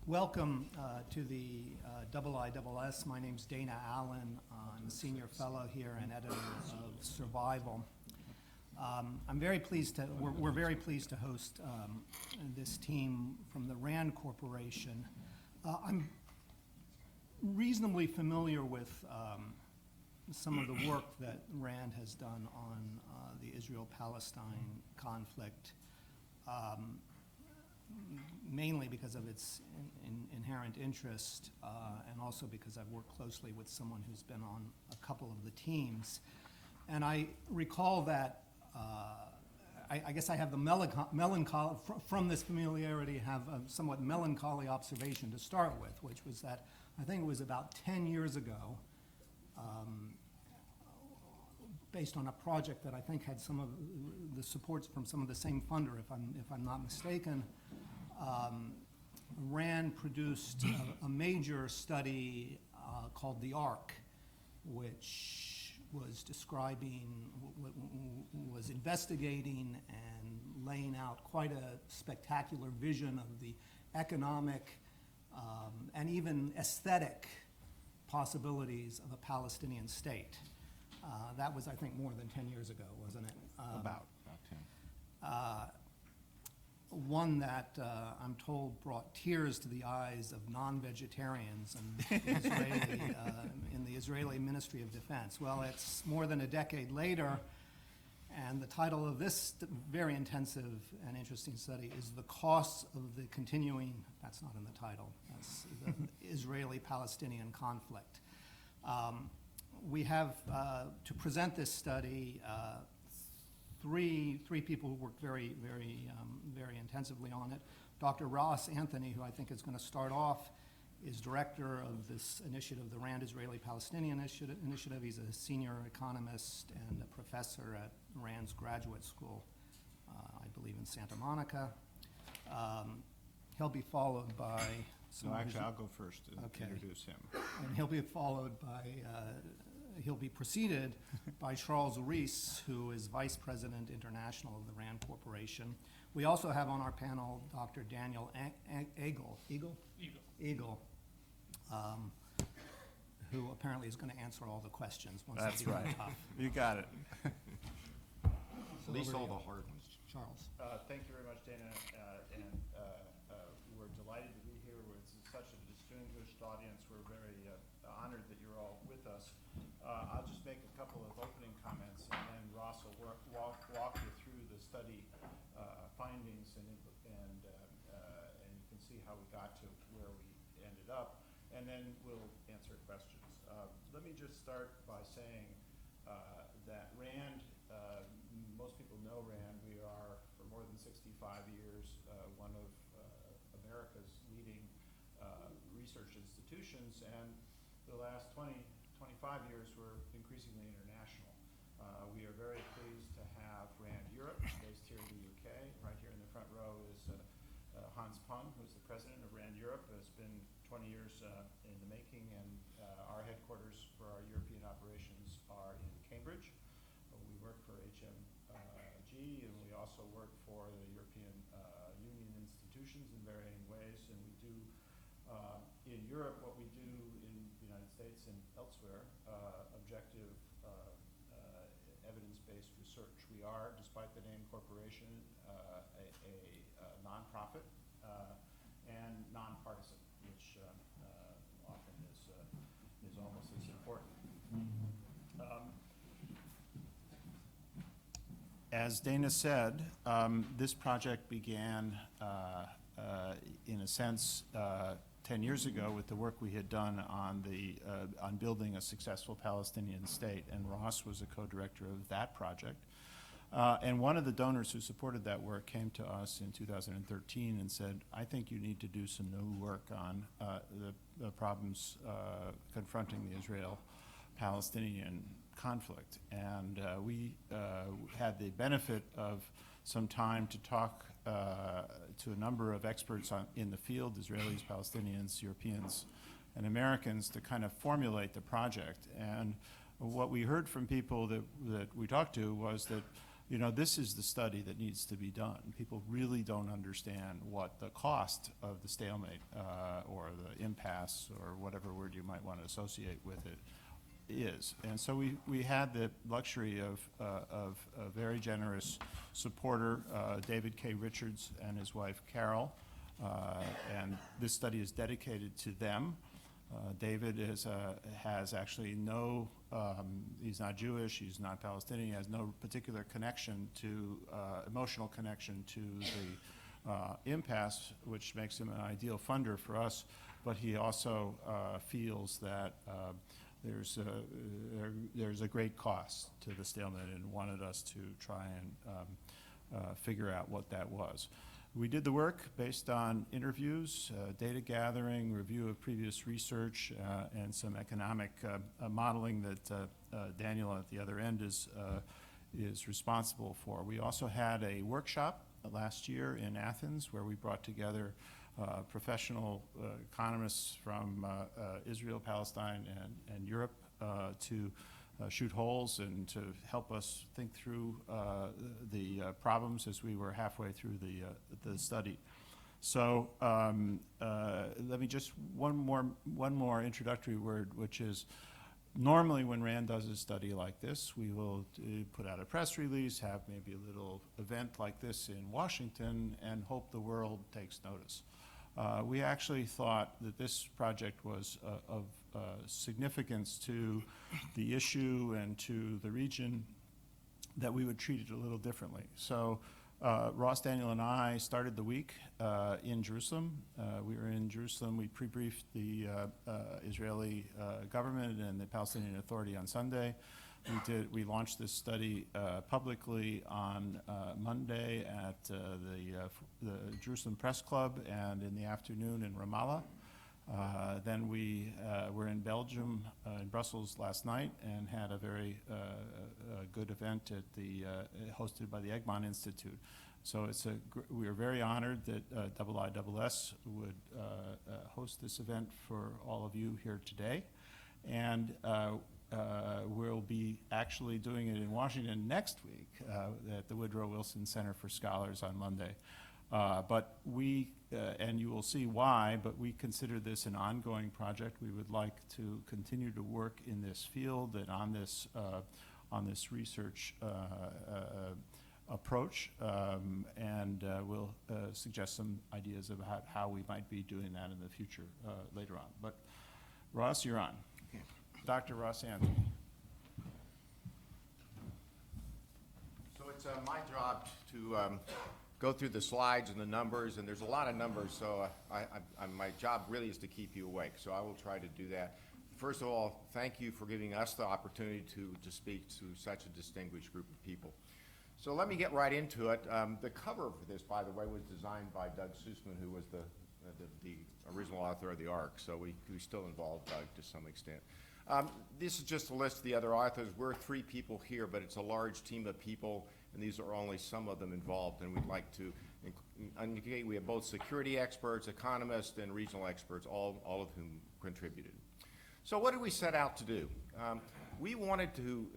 Welcome to the IISS. My name's Dana Allen. I'm a senior fellow here and editor of Survival. We're very pleased to host this team from the RAND Corporation. I'm reasonably familiar with some of the work that RAND has done on the Israel-Palestine conflict, mainly because of its inherent interest and also because I've worked closely with someone who's been on a couple of the teams. And I recall that I guess I have the melancholy, from this familiarity, have a somewhat melancholy observation to start with, which was that I think it was about 10 years ago, based on a project that I think had some of the supports from some of the same funder, if I'm not mistaken. RAND produced a major study called the ARC, which was was investigating and laying out quite a spectacular vision of the economic and even aesthetic possibilities of a Palestinian state. That was, I think, more than 10 years ago, wasn't it? About 10. One that I'm told brought tears to the eyes of non-vegetarians in the Israeli Ministry of Defense. Well, it's more than a decade later, and the title of this very intensive and interesting study is The Costs of the Continuing, that's not in the title, that's the Israeli-Palestinian Conflict. We have, to present this study, three people who worked very intensively on it. Dr. Ross Anthony, who I think is going to start off, is director of this initiative, the RAND Israeli-Palestinian Initiative. He's a senior economist and a professor at RAND's graduate school, I believe in Santa Monica. He'll be followed by... No, actually, I'll go first to introduce him. And he'll be followed by... he'll be preceded by Charles Rees, who is Vice President International of the RAND Corporation. We also have on our panel Dr. Daniel Eagle, who apparently is going to answer all the questions. Once That's right. You got it. At least all the hard ones. Charles. Thank you very much, Dana, and we're delighted to be here with such a distinguished audience. We're very honored that you're all with us. I'll just make a couple of opening comments, and then Ross will walk you through the study findings, and you can see how we got to where we ended up, and then we'll answer questions. Let me just start by saying that RAND, most people know RAND. We are, for more than 65 years, one of America's leading research institutions, and the last 25 years, we're increasingly international. We are very pleased to have RAND Europe, based here in the UK. Right here in the front row is Hans Pung, who's the president of RAND Europe. It's been 20 years in the making, and our headquarters for our European operations are in Cambridge. We work for HMG, and we also work for the European Union institutions in varying ways, and we do in Europe what we do in the United States and elsewhere, objective evidence-based research. We are, despite the name corporation, a nonprofit and nonpartisan, which often is almost as important. As Dana said, this project began, in a sense, 10 years ago with the work we had done on building a successful Palestinian state, and Ross was a co-director of that project. And one of the donors who supported that work came to us in 2013 and said, I think you need to do some new work on the problems confronting the Israel-Palestinian conflict. And we had the benefit of some time to talk to a number of experts in the field, Israelis, Palestinians, Europeans, and Americans, to kind of formulate the project. And what we heard from people that we talked to was that you know, this is the study that needs to be done. People really don't understand what the cost of the stalemate or the impasse or whatever word you might want to associate with it is. And so we had the luxury of a very generous supporter, David K. Richards and his wife Carol, and this study is dedicated to them. David has actually no, he's not Jewish, he's not Palestinian, he has no particular connection to, emotional connection to the impasse, which makes him an ideal funder for us, but he also feels that there's a great cost to the stalemate and wanted us to try and figure out what that was. We did the work based on interviews, data gathering, review of previous research, and some economic modeling that Daniel at the other end is responsible for. We also had a workshop last year in Athens where we brought together professional economists from Israel, Palestine, and Europe to shoot holes and to help us think through the problems as we were halfway through the study. So let me just one more introductory word, which is normally when RAND does a study like this, we will put out a press release, have maybe a little event like this in Washington, and hope the world takes notice. We actually thought that this project was of significance to the issue and to the region, that we would treat it a little differently. So Ross, Daniel, and I started the week in Jerusalem. We were in Jerusalem. We pre-briefed the Israeli government and the Palestinian Authority on Sunday. We launched this study publicly on Monday at the Jerusalem Press Club and in the afternoon in Ramallah. Then we were in Belgium, in Brussels last night, and had a very good event at hosted by the Egmont Institute. So we are very honored that IISS would host this event for all of you here today. And we'll be actually doing it in Washington next week at the Woodrow Wilson Center for Scholars on Monday. But and you will see why, but we consider this an ongoing project. We would like to continue to work in this field and on this research approach, and we'll suggest some ideas about how we might be doing that in the future later on. But Ross, you're on. Dr. Ross Anthony. So it's my job to go through the slides and the numbers, and there's a lot of numbers, so my job really is to keep you awake, so I will try to do that. First of all, thank you for giving us the opportunity to speak to such a distinguished group of people. So let me get right into it. The cover for this, by the way, was designed by Doug Sussman, who was the original author of the ARC, so we still involve Doug to some extent. This is just a list of the other authors. We're 3 people here, but it's a large team of people, and these are only some of them involved, and we'd like to indicate we have both security experts, economists, and regional experts, all of whom contributed. So what did we set out to do? We wanted to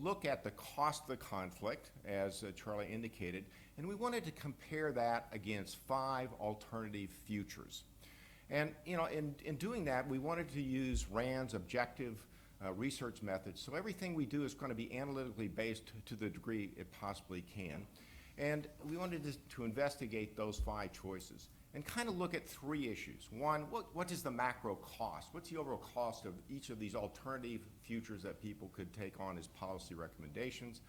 look at the cost of the conflict, as Charlie indicated, and we wanted to compare that against 5 alternative futures. And in doing that, we wanted to use RAND's objective research methods. So everything we do is going to be analytically based to the degree it possibly can. And we wanted to investigate those 5 choices and kind of look at 3 issues. One, what is the macro cost? What's the overall cost of each of these alternative futures that people could take on as policy recommendations?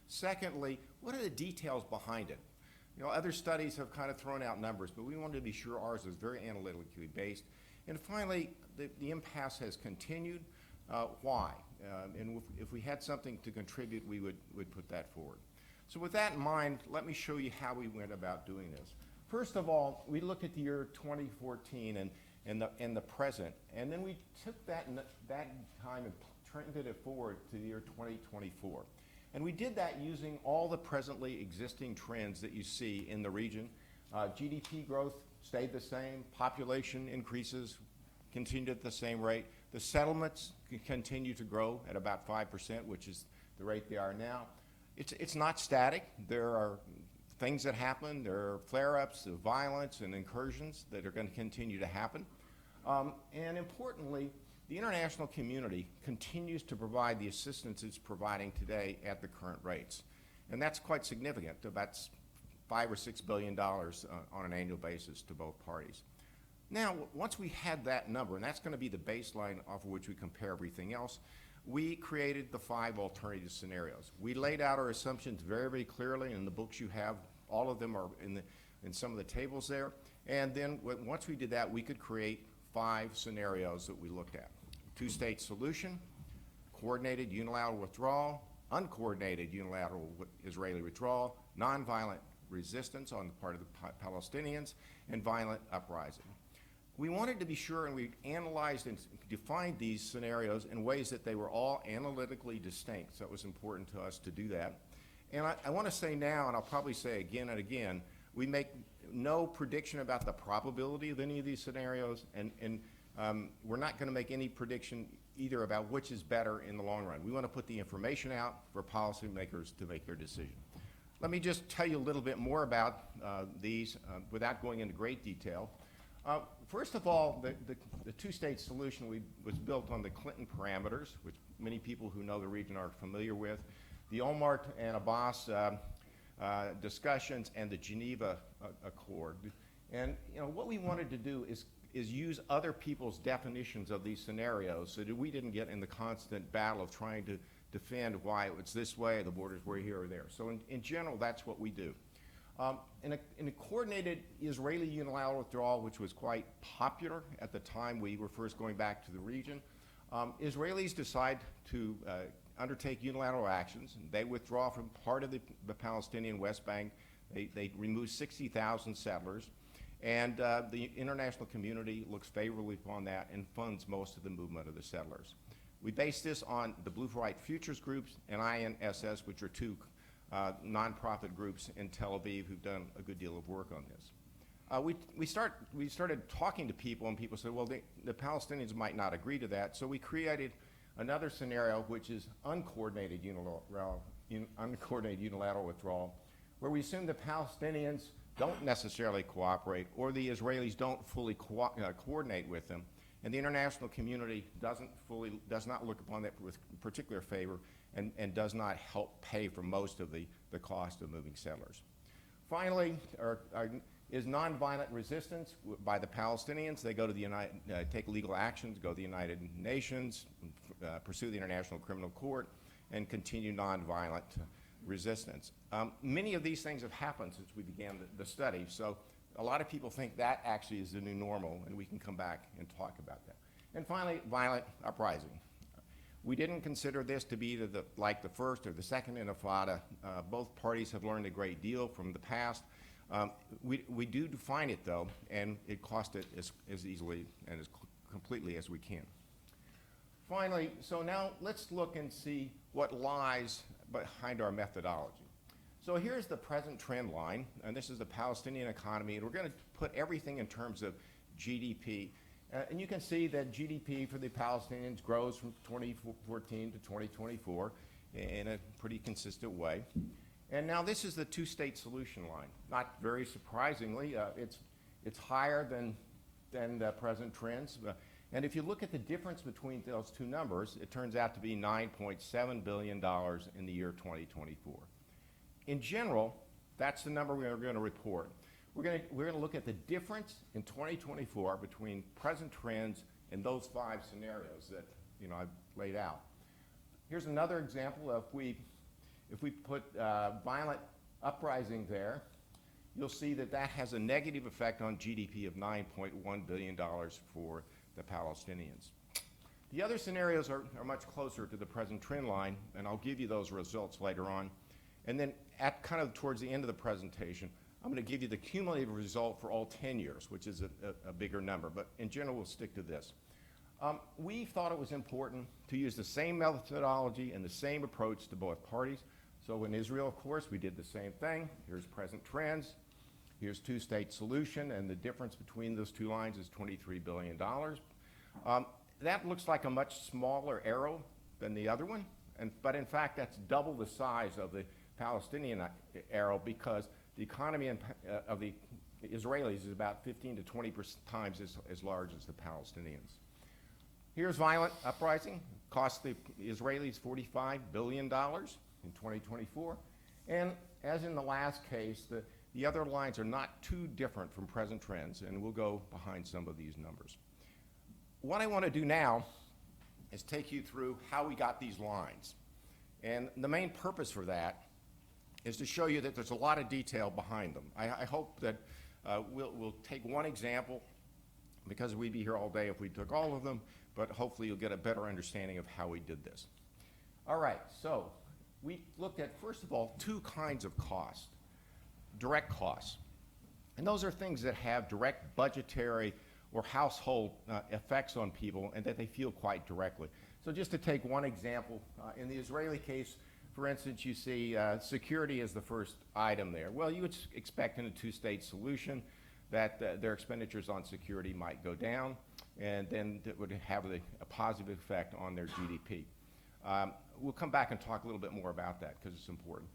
Secondly, what are the details behind it? Other studies have kind of thrown out numbers, but we wanted to be sure ours was very analytically based. And finally, the impasse has continued. Why? And if we had something to contribute, we would put that forward. So with that in mind, let me show you how we went about doing this. First of all, we looked at the year 2014 and the present, and then we took that time and trended it forward to the year 2024. And we did that using all the presently existing trends that you see in the region. GDP growth stayed the same, population increases continued at the same rate. The settlements continue to grow at about 5%, which is the rate they are now. It's not static. There are things that happen. There are flare-ups of violence and incursions that are going to continue to happen. And importantly, the international community continues to provide the assistance it's providing today at the current rates. And that's quite significant, about $5 or $6 billion on an annual basis to both parties. Now, once we had that number, and that's going to be the baseline off of which we compare everything else, we created the 5 alternative scenarios. We laid out our assumptions very, very clearly in the books you have. All of them are in some of the tables there. And then once we did that, we could create 5 scenarios that we looked at. 2-state solution, coordinated unilateral withdrawal, uncoordinated unilateral Israeli withdrawal, nonviolent resistance on the part of the Palestinians, and violent uprising. We wanted to be sure, and we analyzed and defined these scenarios in ways that they were all analytically distinct, so it was important to us to do that. And I want to say now, and I'll probably say again and again, we make no prediction about the probability of any of these scenarios, and we're not going to make any prediction either about which is better in the long run. We want to put the information out for policymakers to make their decision. Let me just tell you a little bit more about these without going into great detail. First of all, the 2-state solution was built on the Clinton parameters, which many people who know the region are familiar with, the Omar and Abbas discussions, and the Geneva Accord. And what we wanted to do is use other people's definitions of these scenarios so that we didn't get in the constant battle of trying to defend why it's this way, the borders were here or there. So in general, that's what we do. In a coordinated Israeli unilateral withdrawal, which was quite popular at the time we were first going back to the region, Israelis decide to undertake unilateral actions. And they withdraw from part of the Palestinian West Bank. They remove 60,000 settlers. And the international community looks favorably upon that and funds most of the movement of the settlers. We base this on the Blue for White Futures groups and INSS, which are 2 nonprofit groups in Tel Aviv who've done a good deal of work on this. We started talking to people, and people said, well, the Palestinians might not agree to that. So we created another scenario, which is uncoordinated unilateral withdrawal, where we assume the Palestinians don't necessarily cooperate, or the Israelis don't fully coordinate with them, and the international community does not look upon that with particular favor, and does not help pay for most of the cost of moving settlers. Finally, is nonviolent resistance by the Palestinians. They go to take legal actions, go to the United Nations, pursue the International Criminal Court, and continue nonviolent resistance. Many of these things have happened since we began the study, so a lot of people think that actually is the new normal, and we can come back and talk about that. And finally, violent uprising. We didn't consider this to be like the first or the second intifada. Both parties have learned a great deal from the past. We do define it, though, and it cost it as easily and as completely as we can. Finally, so now let's look and see what lies behind our methodology. So here's the present trend line, and this is the Palestinian economy, and we're going to put everything in terms of GDP. And you can see that GDP for the Palestinians grows from 2014 to 2024 in a pretty consistent way. And now this is the 2-state solution line. Not very surprisingly, it's higher than the present trends. And if you look at the difference between those 2 numbers, it turns out to be $9.7 billion in the year 2024. In general, that's the number we're going to report. We're going to look at the difference in 2024 between present trends and those 5 scenarios that I've laid out. Here's another example. If we put violent uprising there, you'll see that has a negative effect on GDP of $9.1 billion for the Palestinians. The other scenarios are much closer to the present trend line, and I'll give you those results later on. And then at kind of towards the end of the presentation, I'm going to give you the cumulative result for all 10 years, which is a bigger number, but in general, we'll stick to this. We thought it was important to use the same methodology and the same approach to both parties. So in Israel, of course, we did the same thing. Here's present trends. Here's 2-state solution, and the difference between those 2 lines is $23 billion. That looks like a much smaller arrow than the other one, but in fact, that's double the size of Palestinian arrow because the economy of the Israelis is about 15 to 20 times as large as the Palestinians. Here's violent uprising, cost the Israelis $45 billion in 2024. And as in the last case, the other lines are not too different from present trends, and we'll go behind some of these numbers. What I want to do now is take you through how we got these lines. And the main purpose for that is to show you that there's a lot of detail behind them. I hope that we'll take one example, because we'd be here all day if we took all of them, but hopefully you'll get a better understanding of how we did this. All right, so we looked at, first of all, two kinds of cost. Direct costs. And those are things that have direct budgetary or household effects on people and that they feel quite directly. So just to take one example, in the Israeli case, for instance, you see security is the first item there. Well, you would expect in a two-state solution that their expenditures on security might go down, and then that would have a positive effect on their GDP. We'll come back and talk a little bit more about that because it's important.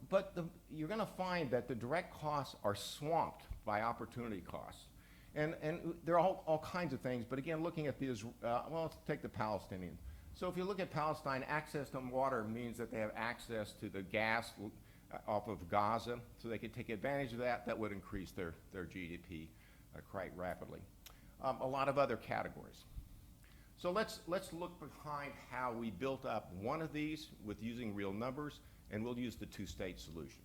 But you're going to find that the direct costs are swamped by opportunity costs. And there are all kinds of things, but again, looking at these, well, let's take the Palestinians. So if you look at Palestine, access to water means that they have access to the gas off of Gaza, so they could take advantage of that. That would increase their GDP quite rapidly. A lot of other categories. So let's look behind how we built up one of these with using real numbers, and we'll use the two-state solution.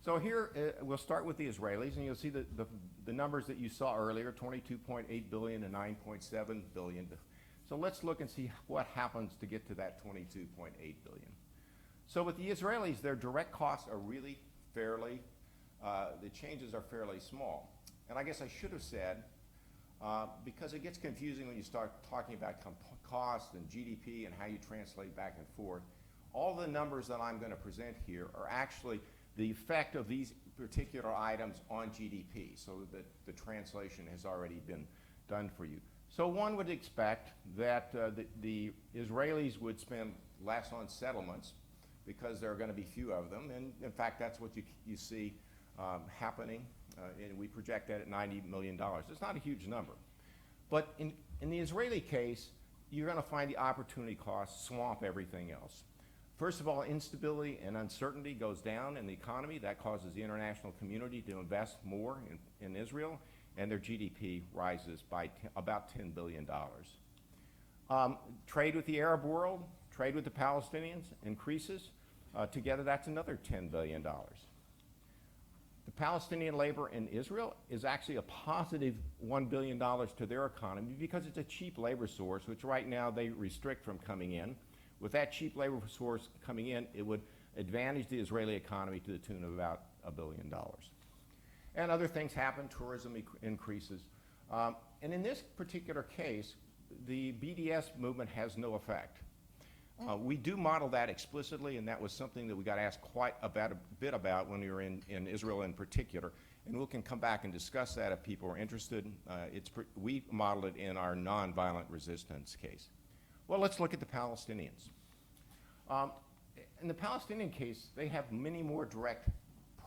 So here, we'll start with the Israelis, and you'll see the numbers that you saw earlier, 22.8 billion and 9.7 billion. So let's look and see what happens to get to that 22.8 billion. So with the Israelis, their direct costs are really fairly, the changes are fairly small. And I guess I should have said, because it gets confusing when you start talking about cost and GDP and how you translate back and forth, all the numbers that I'm going to present here are actually the effect of these particular items on GDP, so that the translation has already been done for you. So one would expect that the Israelis would spend less on settlements because there are going to be few of them, and in fact that's what you see happening, and we project that at $90 million. It's not a huge number. But in the Israeli case, you're going to find the opportunity costs swamp everything else. First of all, instability and uncertainty goes down in the economy. That causes the international community to invest more in Israel, and their GDP rises by about $10 billion. Trade with the Arab world, trade with the Palestinians increases. Together, that's another $10 billion. The Palestinian labor in Israel is actually a positive $1 billion to their economy because it's a cheap labor source, which right now they restrict from coming in. With that cheap labor source coming in, it would advantage the Israeli economy to the tune of about $1 billion. And other things happen, tourism increases. And in this particular case, the BDS movement has no effect. We do model that explicitly, and that was something that we got asked quite a bit about when we were in Israel in particular. And we can come back and discuss that if people are interested. We modeled it in our nonviolent resistance case. Well, let's look at the Palestinians. In the Palestinian case, they have many more direct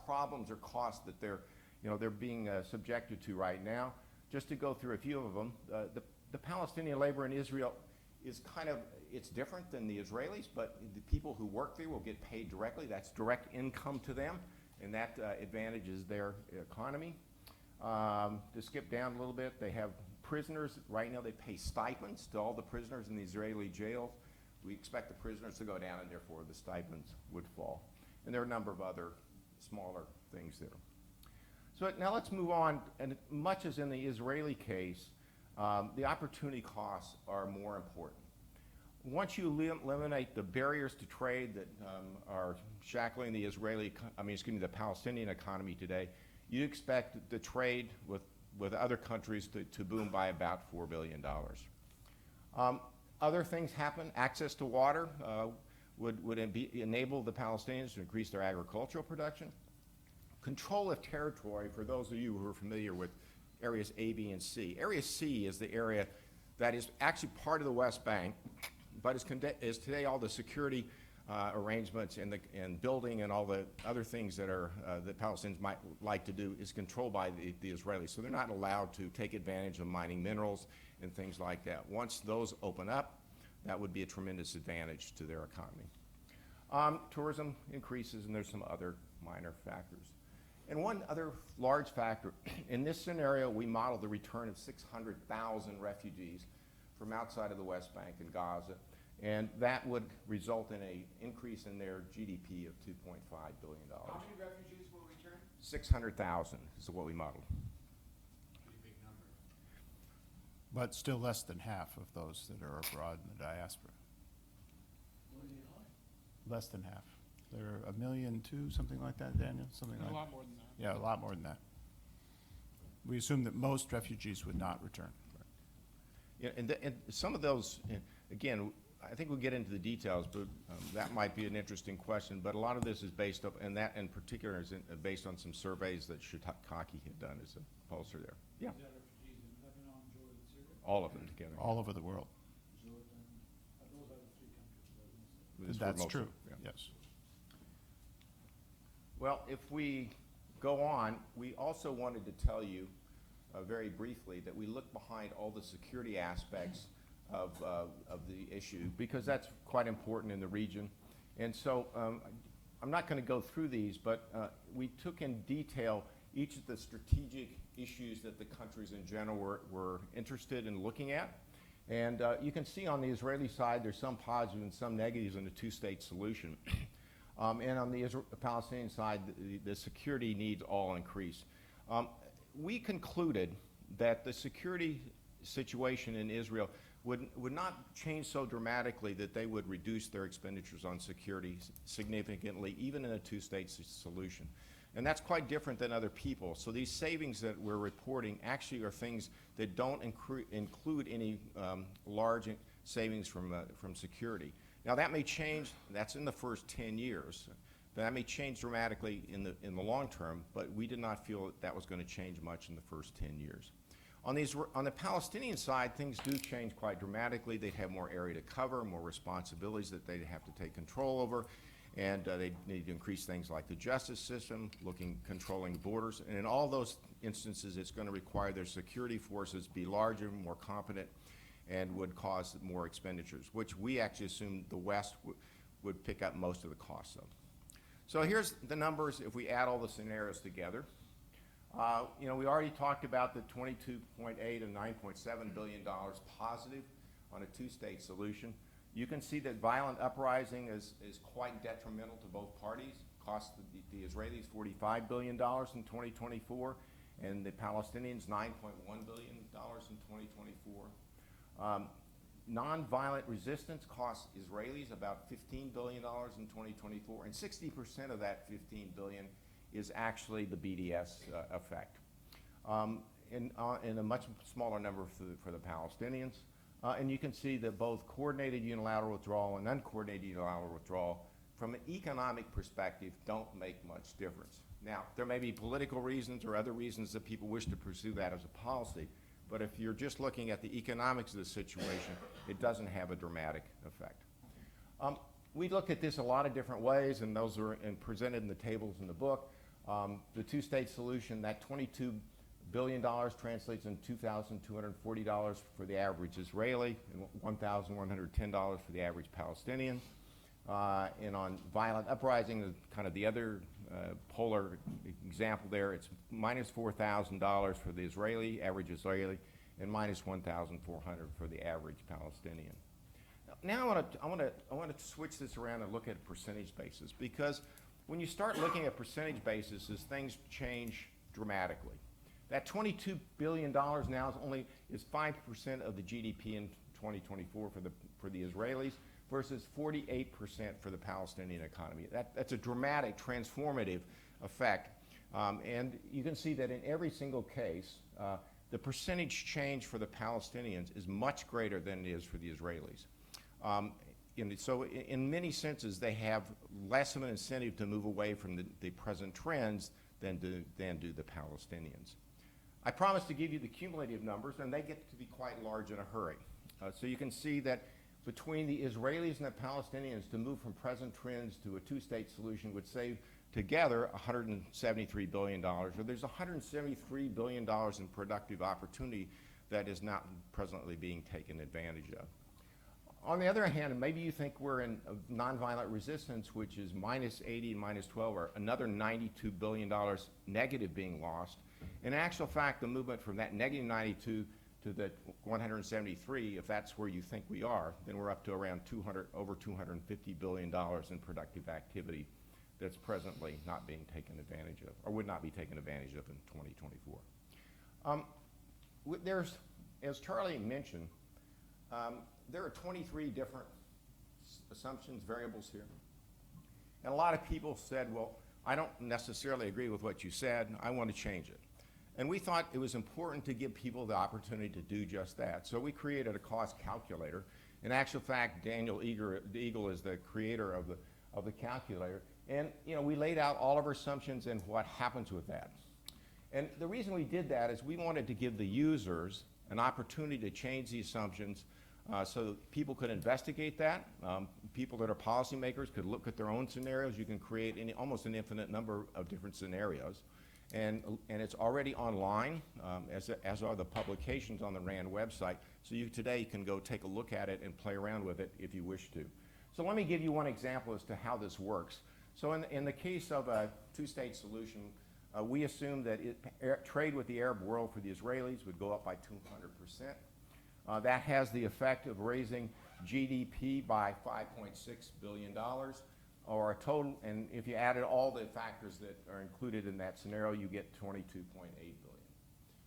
problems or costs that they're being subjected to right now. Just to go through a few of them, the Palestinian labor in Israel is it's different than the Israelis, but the people who work there will get paid directly. That's direct income to them, and that advantages their economy. To skip down a little bit, they have prisoners. Right now they pay stipends to all the prisoners in the Israeli jails. We expect the prisoners to go down, and therefore the stipends would fall. And there are a number of other smaller things there. So now let's move on, and much as in the Israeli case, the opportunity costs are more important. Once you eliminate the barriers to trade that are shackling the the Palestinian economy today, you expect the trade with other countries to boom by about $4 billion. Other things happen. Access to water would enable the Palestinians to increase their agricultural production. Control of territory, for those of you who are familiar with areas A, B, and C. Area C is the area that is actually part of the West Bank, but is today all the security arrangements and building and all the other things that are that Palestinians might like to do is controlled by the Israelis. So they're not allowed to take advantage of mining minerals and things like that. Once those open up, that would be a tremendous advantage to their economy. Tourism increases, and there's some other minor factors. And one other large factor, in this scenario, we model the return of 600,000 refugees from outside of the West Bank and Gaza, and that would result in an increase in their GDP of $2.5 billion. How many refugees will return? 600,000 is what we modeled. Pretty big number. But still less than half of those that are abroad in the diaspora. Less than half. There are 1.2 million, something like that, Daniel? Something like A lot more than that. Yeah, a lot more than that. We assume that most refugees would not return. Yeah, and some of those, again, I think we'll get into the details, but that might be an interesting question. But a lot of this is based up, and that in particular is based on some surveys that Shiitake had done as a pollster there. Yeah. Is that refugees in Lebanon, Jordan, Syria? All of them together. All over the world. Jordan, those are the three countries. It's for That's most true, of- yeah. yes. Well, if we go on, we also wanted to tell you very briefly that we look behind all the security aspects of the issue, because that's quite important in the region. And so I'm not going to go through these, but we took in detail each of the strategic issues that the countries in general were interested in looking at. And you can see on the Israeli side, there's some positives and some negatives in the two-state solution. And on the Palestinian side, the security needs all increase. We concluded that the security situation in Israel would not change so dramatically that they would reduce their expenditures on security significantly, even in a two-state solution. And that's quite different than other people. So these savings that we're reporting actually are things that don't include any large savings from security. Now that may change, that's in the first 10 years. That may change dramatically in the long term, but we did not feel that was going to change much in the first 10 years. On the Palestinian side, things do change quite dramatically. They'd have more area to cover, more responsibilities that they'd have to take control over, and they need to increase things like the justice system, controlling borders. And in all those instances, it's going to require their security forces be larger, more competent, and would cause more expenditures, which we actually assume the West would pick up most of the costs of. So here's the numbers if we add all the scenarios together. We already talked about the $22.8 and $9.7 billion positive on a two-state solution. You can see that violent uprising is quite detrimental to both parties. Cost the Israelis $45 billion in 2024, and the Palestinians $9.1 billion in 2024. Nonviolent resistance costs Israelis about $15 billion in 2024, and 60% of that $15 billion is actually the BDS effect, and a much smaller number for the Palestinians. And you can see that both coordinated unilateral withdrawal and uncoordinated unilateral withdrawal, from an economic perspective, don't make much difference. Now, there may be political reasons or other reasons that people wish to pursue that as a policy, but if you're just looking at the economics of the situation, it doesn't have a dramatic effect. We look at this a lot of different ways, and those are presented in the tables in the book. The two-state solution, that $22 billion translates into $2,240 for the average Israeli and $1,110 for the average Palestinian. And on violent uprising, kind of the other polar example there, it's minus $4,000 for the average Israeli, and minus $1,400 for the average Palestinian. Now I want to switch this around and look at a percentage basis, because when you start looking at percentage basis, things change dramatically. That $22 billion now is 5% of the GDP in 2024 for the Israelis, versus 48% for the Palestinian economy. That's a dramatic, transformative effect. And you can see that in every single case, the percentage change for the Palestinians is much greater than it is for the Israelis. So in many senses, they have less of an incentive to move away from the present trends than do the Palestinians. I promised to give you the cumulative numbers, and they get to be quite large in a hurry. So you can see that between the Israelis and the Palestinians to move from present trends to a two-state solution would save together $173 billion, or there's $173 billion in productive opportunity that is not presently being taken advantage of. On the other hand, maybe you think we're in nonviolent resistance, which is minus 80 and minus 12, or another $92 billion negative being lost. In actual fact, the movement from that negative 92 to the 173, if that's where you think we are, then we're up to around over $250 billion in productive activity that's presently not being taken advantage of, or would not be taken advantage of in 2024. There's, as Charlie mentioned, there are 23 different assumptions, variables here. And a lot of people said, well, I don't necessarily agree with what you said, I want to change it. And we thought it was important to give people the opportunity to do just that. So we created a cost calculator. In actual fact, Daniel Eagle is the creator of the calculator. And we laid out all of our assumptions and what happens with that. And the reason we did that is we wanted to give the users an opportunity to change the assumptions so that people could investigate that. People that are policymakers could look at their own scenarios. You can create almost an infinite number of different scenarios. And it's already online, as are the publications on the RAND website. So you today can go take a look at it and play around with it if you wish to. So let me give you one example as to how this works. So in the case of a two-state solution, we assume that trade with the Arab world for the Israelis would go up by 200%. That has the effect of raising GDP by $5.6 billion, or a total, and if you added all the factors that are included in that scenario, you get $22.8 billion.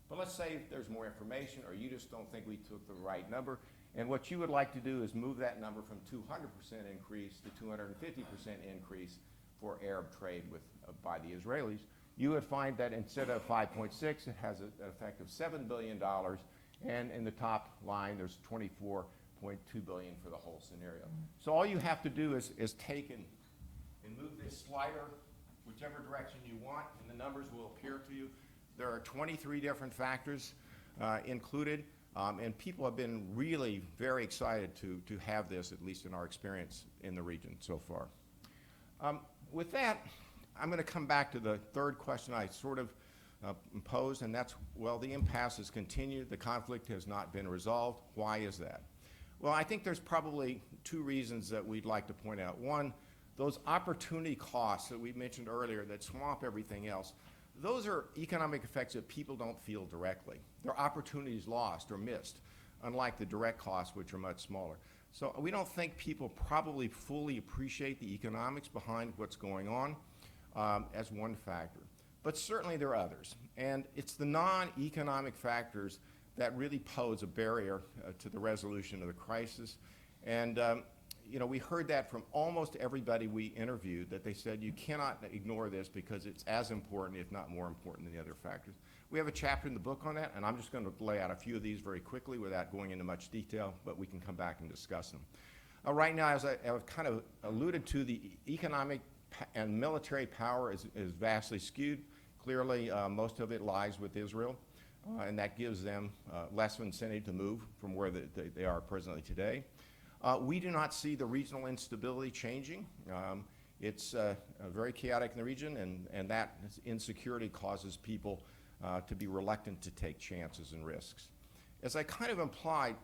But let's say there's more information, or you just don't think we took the right number, and what you would like to do is move that number from 200% increase to 250% increase for Arab trade by the Israelis. You would find that instead of 5.6, it has an effect of $7 billion, and in the top line, there's $24.2 billion for the whole scenario. So all you have to do is take and move this slider whichever direction you want, and the numbers will appear to you. There are 23 different factors included, and people have been really very excited to have this, at least in our experience in the region so far. With that, I'm going to come back to the third question I sort of posed, and that's, well, the impasses continue. The conflict has not been resolved. Why is that? Well, I think there's probably two reasons that we'd like to point out. One, those opportunity costs that we mentioned earlier that swamp everything else, those are economic effects that people don't feel directly. They're opportunities lost or missed, unlike the direct costs, which are much smaller. So we don't think people probably fully appreciate the economics behind what's going on as one factor. But certainly there are others. And it's the non-economic factors that really pose a barrier to the resolution of the crisis. And we heard that from almost everybody we interviewed, that they said you cannot ignore this because it's as important, if not more important, than the other factors. We have a chapter in the book on that, and I'm just going to lay out a few of these very quickly without going into much detail, but we can come back and discuss them. Right now, as I've kind of alluded to, the economic and military power is vastly skewed. Clearly, most of it lies with Israel, and that gives them less incentive to move from where they are presently today. We do not see the regional instability changing. It's very chaotic in the region, and that insecurity causes people to be reluctant to take chances and risks. As I kind of implied,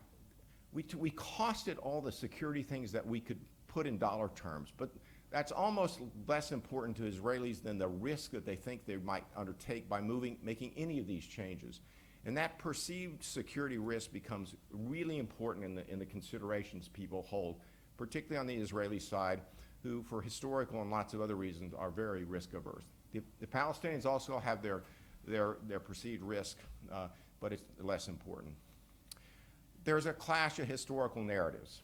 we costed all the security things that we could put in dollar terms, but that's almost less important to Israelis than the risk that they think they might undertake by making any of these changes. And that perceived security risk becomes really important in the considerations people hold, particularly on the Israeli side, who, for historical and lots of other reasons, are very risk averse. The Palestinians also have their perceived risk, but it's less important. There's a clash of historical narratives.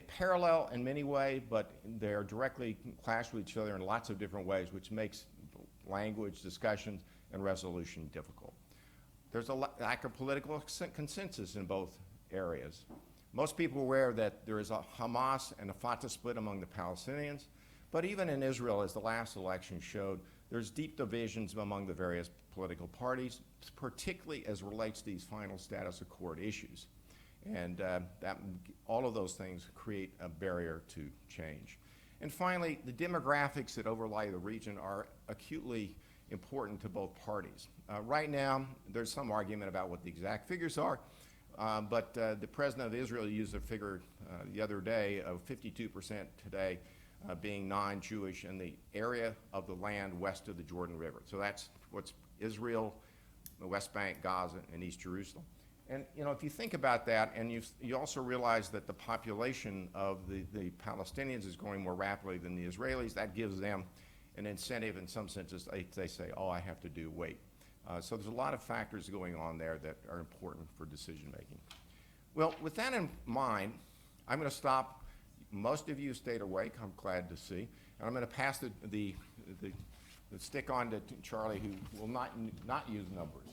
Parallel in many ways, but they're directly clash with each other in lots of different ways, which makes language, discussions, and resolution difficult. There's a lack of political consensus in both areas. Most people are aware that there is a Hamas and a Fatah split among the Palestinians, but even in Israel, as the last election showed, there's deep divisions among the various political parties, particularly as relates to these final status accord issues. And all of those things create a barrier to change. And finally, the demographics that overlay the region are acutely important to both parties. Right now, there's some argument about what the exact figures are, but the president of Israel used a figure the other day of 52% today being non-Jewish in the area of the land west of the Jordan River. So that's what's Israel, the West Bank, Gaza, and East Jerusalem. And if you think about that, and you also realize that the population of the Palestinians is growing more rapidly than the Israelis, that gives them an incentive in some senses. They say, oh, I have to do weight. So there's a lot of factors going on there that are important for decision making. Well, with that in mind, I'm going to stop. Most of you stayed awake, I'm glad to see. And I'm going to pass the stick on to Charlie, who will not use numbers.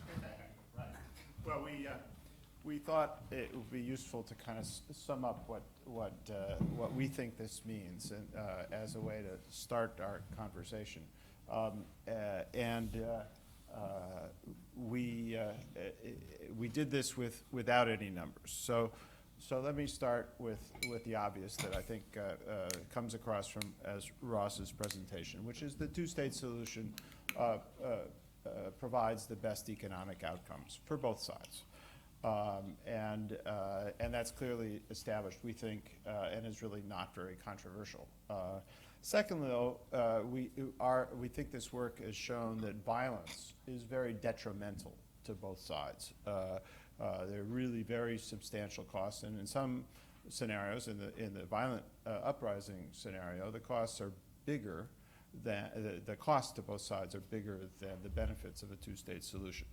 Right. Well, we thought it would be useful to kind of sum up what we think this means, and as a way to start our conversation. We did this without any numbers. So let me start with the obvious that I think comes across from as Ross's presentation, which is the two-state solution provides the best economic outcomes for both sides. And that's clearly established, we think, and is really not very controversial. Secondly, though, we think this work has shown that violence is very detrimental to both sides. There are really very substantial costs, and in some scenarios, in the violent uprising scenario, the costs are bigger than the costs to both sides are bigger than the benefits of a two-state solution.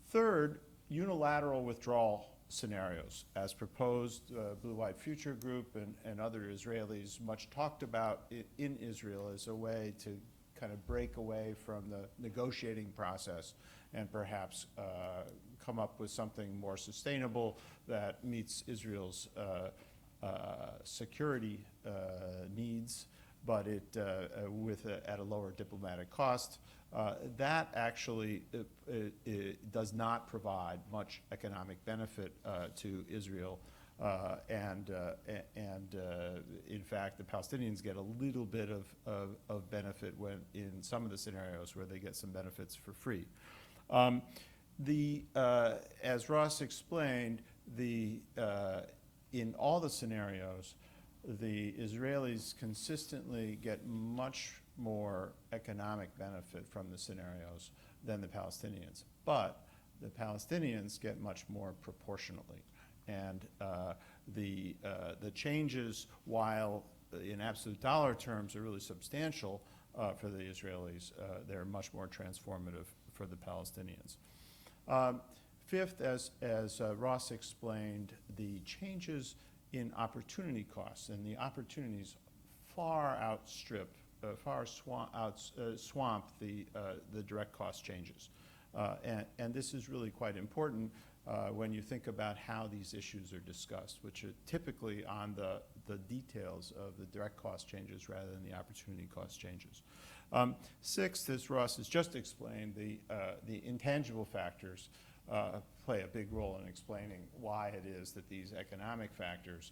Third, unilateral withdrawal scenarios, as proposed, Blue-White Future Group and other Israelis much talked about in Israel as a way to kind of break away from the negotiating process and perhaps come up with something more sustainable that meets Israel's security needs, but at a lower diplomatic cost. That actually does not provide much economic benefit to Israel, and in fact, the Palestinians get a little bit of benefit when in some of the scenarios where they get some benefits for free. As Ross explained, in all the scenarios, the Israelis consistently get much more economic benefit from the scenarios than the Palestinians. But the Palestinians get much more proportionally. And the changes, while in absolute dollar terms are really substantial for the Israelis, they're much more transformative for the Palestinians. Fifth, as Ross explained, the changes in opportunity costs, and the opportunities far swamp the direct cost changes. And this is really quite important when you think about how these issues are discussed, which are typically on the details of the direct cost changes rather than the opportunity cost changes. Sixth, as Ross has just explained, the intangible factors play a big role in explaining why it is that these economic factors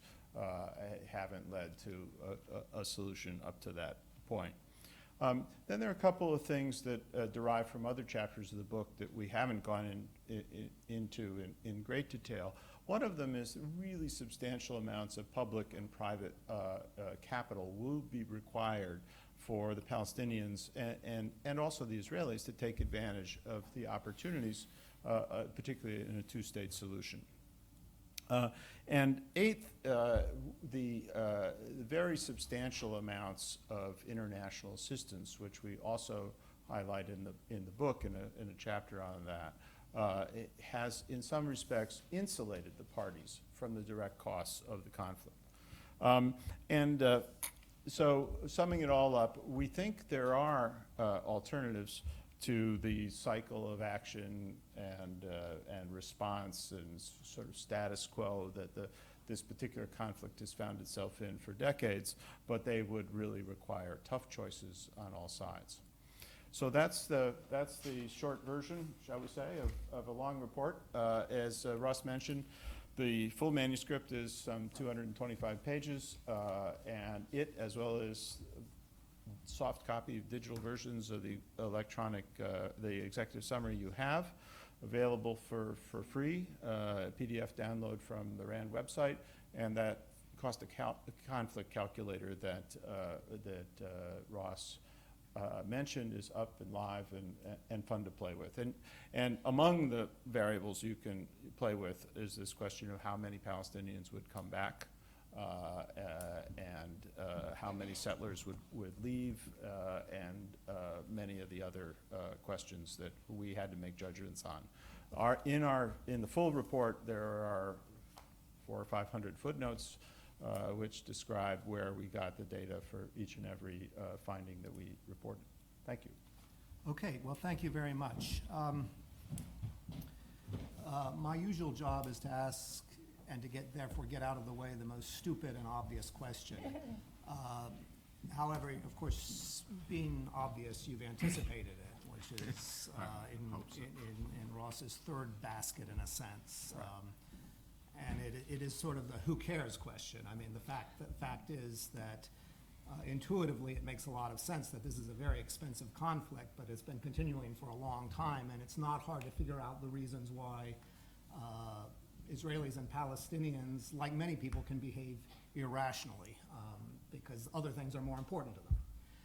haven't led to a solution up to that point. Then there are a couple of things that derive from other chapters of the book that we haven't gone into in great detail. One of them is really substantial amounts of public and private capital will be required for the Palestinians and also the Israelis to take advantage of the opportunities, particularly in a two-state solution. And eighth, the very substantial amounts of international assistance, which we also highlight in the book in a chapter on that, it has in some respects insulated the parties from the direct costs of the conflict. So summing it all up, we think there are alternatives to the cycle of action and response and sort of status quo that this particular conflict has found itself in for decades, but they would really require tough choices on all sides. So that's the short version, shall we say, of a long report. As Russ mentioned, The full manuscript is some 225 pages, and it, as well as soft copy, digital versions of the electronic, the executive summary you have, available for free, PDF download from the RAND website, and that cost of conflict calculator that Ross mentioned is up and live and fun to play with. And among the variables you can play with is this question of how many Palestinians would come back, and how many settlers would leave, and many of the other questions that we had to make judgments on. In the full report, there are 400 or 500 footnotes which describe where we got the data for each and every finding that we reported. Thank you. Okay, well, thank you very much. My usual job is to ask and to therefore get out of the way the most stupid and obvious question. However, of course, being obvious, you've anticipated it, which is in Ross's third basket in a sense. And it is sort of the who cares question. I mean, the fact is that intuitively it makes a lot of sense that this is a very expensive conflict, but it's been continuing for a long time, and it's not hard to figure out the reasons why Israelis and Palestinians, like many people, can behave irrationally because other things are more important to them.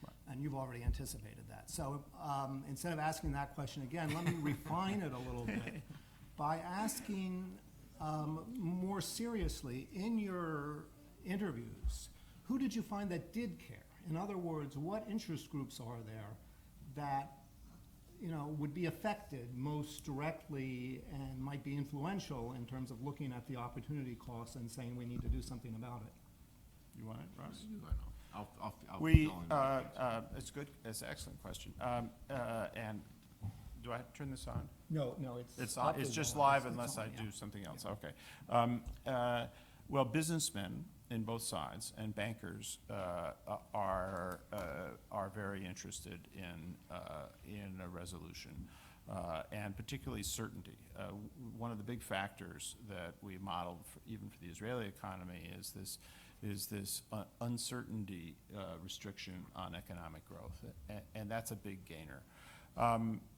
Right. And you've already anticipated that. So instead of asking that question again, let me refine it a little bit by asking more seriously, in your interviews, who did you find that did care? In other words, what interest groups are there that would be affected most directly and might be influential in terms of looking at the opportunity costs and saying we need to do something about it? You want it, Ross? I'll We, fill in. it's good, it's an excellent question. And do I have to turn this on? No, It's up it's is just on. live It's unless on, I yeah. do something else, okay. Well, businessmen in both sides and bankers are very interested in a resolution, and particularly certainty. One of the big factors that we modeled even for the Israeli economy is this uncertainty restriction on economic growth, and that's a big gainer.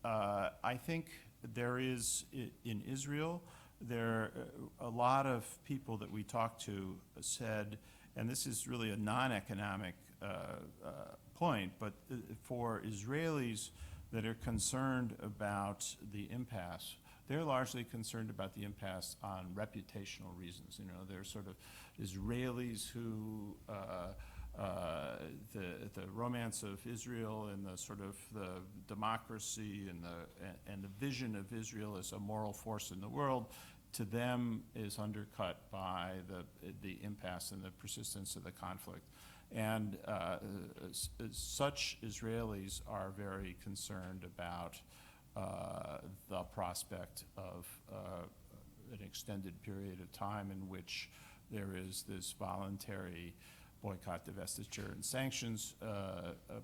I think there is, in Israel, a lot of people that we talked to said, and this is really a non-economic point, but for Israelis that are concerned about the impasse, they're largely concerned about the impasse on reputational reasons. They're sort of Israelis who the romance of Israel and the sort of the democracy and the vision of Israel as a moral force in the world, to them is undercut by the impasse and the persistence of the conflict. And such Israelis are very concerned about the prospect of an extended period of time in which there is this voluntary boycott, divestiture, and sanctions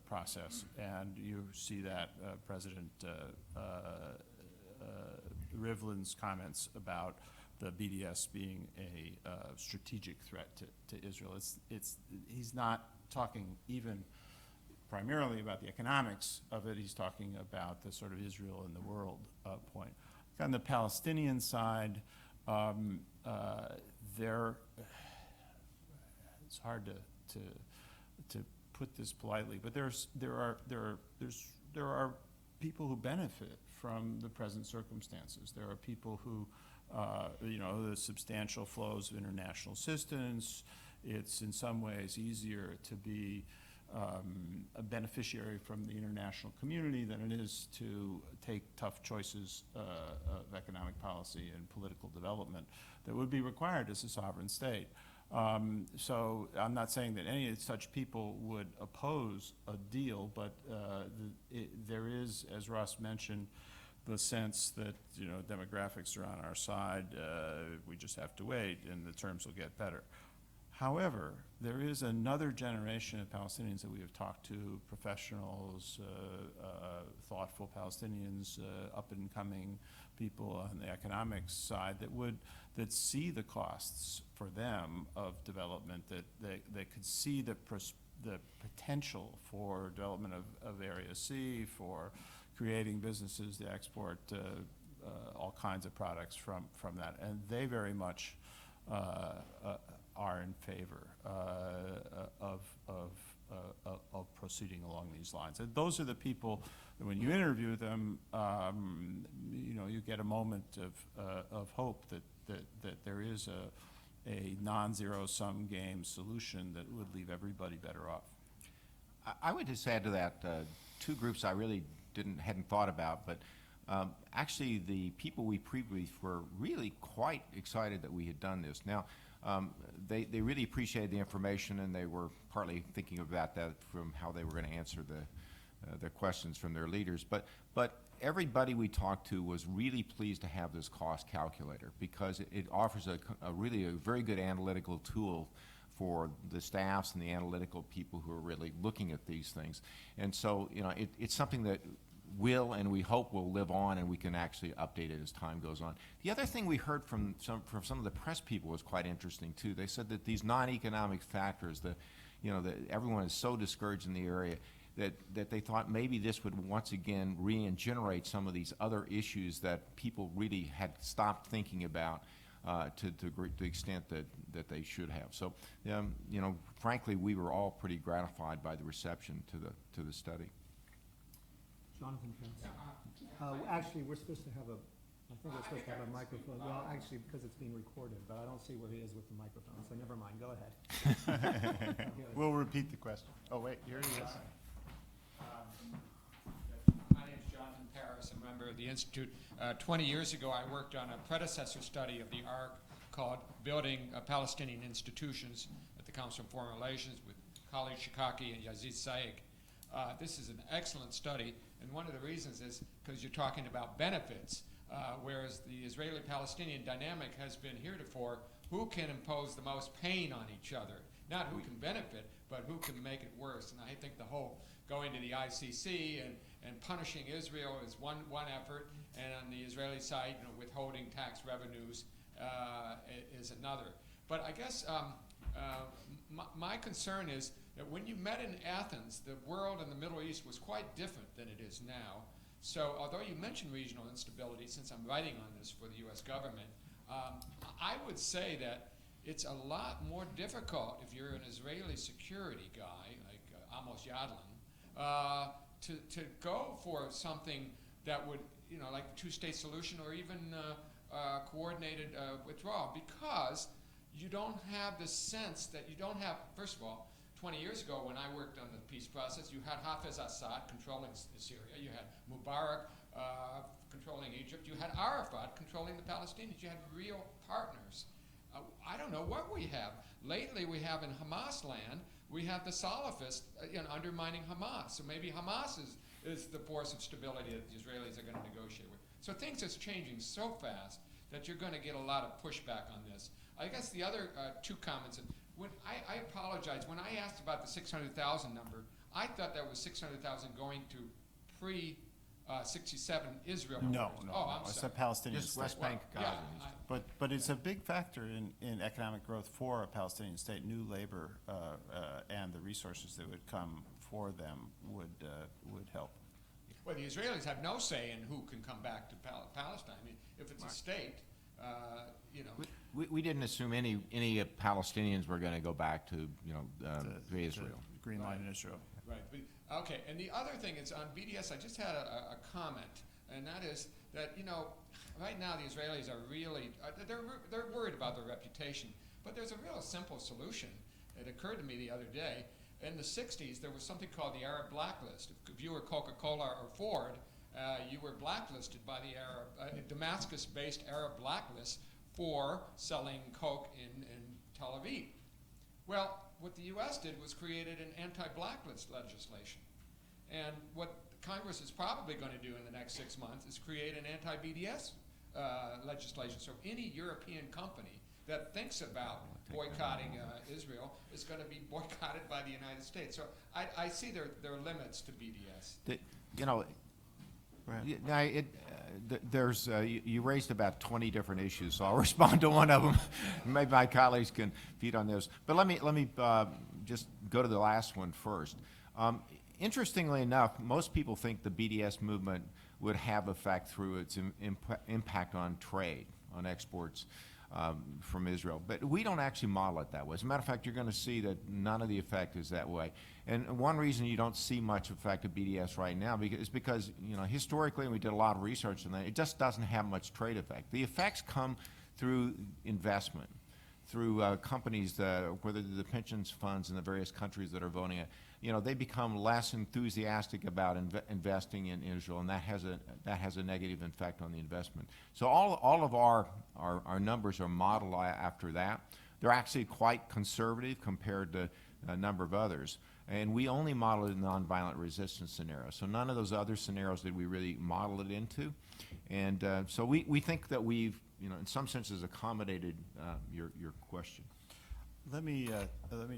process. And you see that President Rivlin's comments about the BDS being a strategic threat to Israel. He's not talking even primarily about the economics of it. He's talking about the sort of Israel in the world point. On the Palestinian side, it's hard to put this politely, but there are people who benefit from the present circumstances. There are people who, the substantial flows of international assistance. It's in some ways easier to be a beneficiary from the international community than it is to take tough choices of economic policy and political development that would be required as a sovereign state. So I'm not saying that any of such people would oppose a deal, but there is, as Ross mentioned, the sense that demographics are on our side. We just have to wait, and the terms will get better. However, there is another generation of Palestinians that we have talked to, professionals, thoughtful Palestinians, up-and-coming people on the economics side that see the costs for them of development, that could see the potential for development of Area C, for creating businesses to export all kinds of products from that. And they very much are in favor of proceeding along these lines. And those are the people that when you interview them, you get a moment of hope that there is a non-zero-sum game solution that would leave everybody better off. I would just add to that two groups I really hadn't thought about, but actually the people we pre-briefed were really quite excited that we had done this. Now, they really appreciated the information, and they were partly thinking about that from how they were going to answer the questions from their leaders. But everybody we talked to was really pleased to have this cost calculator, because it offers a really very good analytical tool for the staffs and the analytical people who are really looking at these things. And so, it's something that will, and we hope will, live on, and we can actually update it as time goes on. The other thing we heard from some of the press people was quite interesting too. They said that these non-economic factors, that everyone is so discouraged in the area, that they thought maybe this would once again regenerate some of these other issues that people really had stopped thinking about to the extent that they should have. So, frankly, we were all pretty gratified by the reception to the study. Jonathan Pence. Actually, we're supposed to have I think we're supposed to have a microphone. Well, actually, because it's being recorded, but I don't see where he is with the microphone, so never mind. Go ahead. We'll repeat the question. Oh, wait, here he is. My name is Jonathan Paris. I'm a member of the Institute. 20 years ago, I worked on a predecessor study of the ARC called Building Palestinian Institutions at the Council on Foreign Relations with Khalid Shikaki and Yazid Saik. This is an excellent study, and one of the reasons is because you're talking about benefits, whereas the Israeli-Palestinian dynamic has been heretofore who can impose the most pain on each other, not who can benefit, but who can make it worse. And I think the whole going to the ICC and punishing Israel is one effort, and on the Israeli side, withholding tax revenues is another. But I guess my concern is that when you met in Athens, the world in the Middle East was quite different than it is now. So although you mentioned regional instability, since I'm writing on this for the U.S. government, I would say that it's a lot more difficult if you're an Israeli security guy, like Amos Yadlin, to go for something that would, like the two-state solution or even coordinated withdrawal, because you don't have the sense that you don't have, first of all, 20 years ago when I worked on the peace process, you had Hafez Assad controlling Syria, you had Mubarak controlling Egypt, you had Arafat controlling the Palestinians, you had real partners. I don't know what we have. Lately we have in Hamas land, we have the Salafists undermining Hamas. So maybe Hamas is the force of stability that the Israelis are going to negotiate with. So things are changing so fast that you're going to get a lot of pushback on this. I guess the other two comments, when I apologize, when I asked about the 600,000 number, I thought that was 600,000 going to pre-67 Israel. No, I'm it's a sorry. Palestinian Just state. West Bank, Gaza. But it's a big factor in economic growth for a Palestinian state. New labor and the resources that would come for them would help. Well, the Israelis have no say in who can come back to Palestine. I mean, if it's a state, We didn't assume any Palestinians were going to go back to Israel. The Green Line in Israel. Right. Okay. And the other thing is on BDS. I just had a comment, and that is that right now the Israelis are really they're worried about their reputation, but there's a real simple solution. It occurred to me the other day. In the 60s, there was something called the Arab blacklist. If you were Coca-Cola or Ford, you were blacklisted by the Damascus-based Arab blacklist for selling Coke in Tel Aviv. Well, what the U.S. did was created an anti-blacklist legislation. And what Congress is probably going to do in the next 6 months is create an anti-BDS legislation. So any European company that thinks about boycotting Israel is going to be boycotted by the United States. So I see there are limits to BDS. You raised about 20 different issues, so I'll respond to one of them. Maybe my colleagues can feed on those. But let me just go to the last one first. Interestingly enough, most people think the BDS movement would have effect through its impact on trade, on exports from Israel. But we don't actually model it that way. As a matter of fact, you're going to see that none of the effect is that way. And one reason you don't see much effect of BDS right now is because, historically, and we did a lot of research on that, it just doesn't have much trade effect. The effects come through investment, through companies, whether the pensions funds in the various countries that are voting it, they become less enthusiastic about investing in Israel, and that has a negative effect on the investment. So all of our numbers are modeled after that. They're actually quite conservative compared to a number of others. And we only model it in nonviolent resistance scenarios. So none of those other scenarios did we really model it into. And so we think that we've, in some senses, accommodated your question. Let me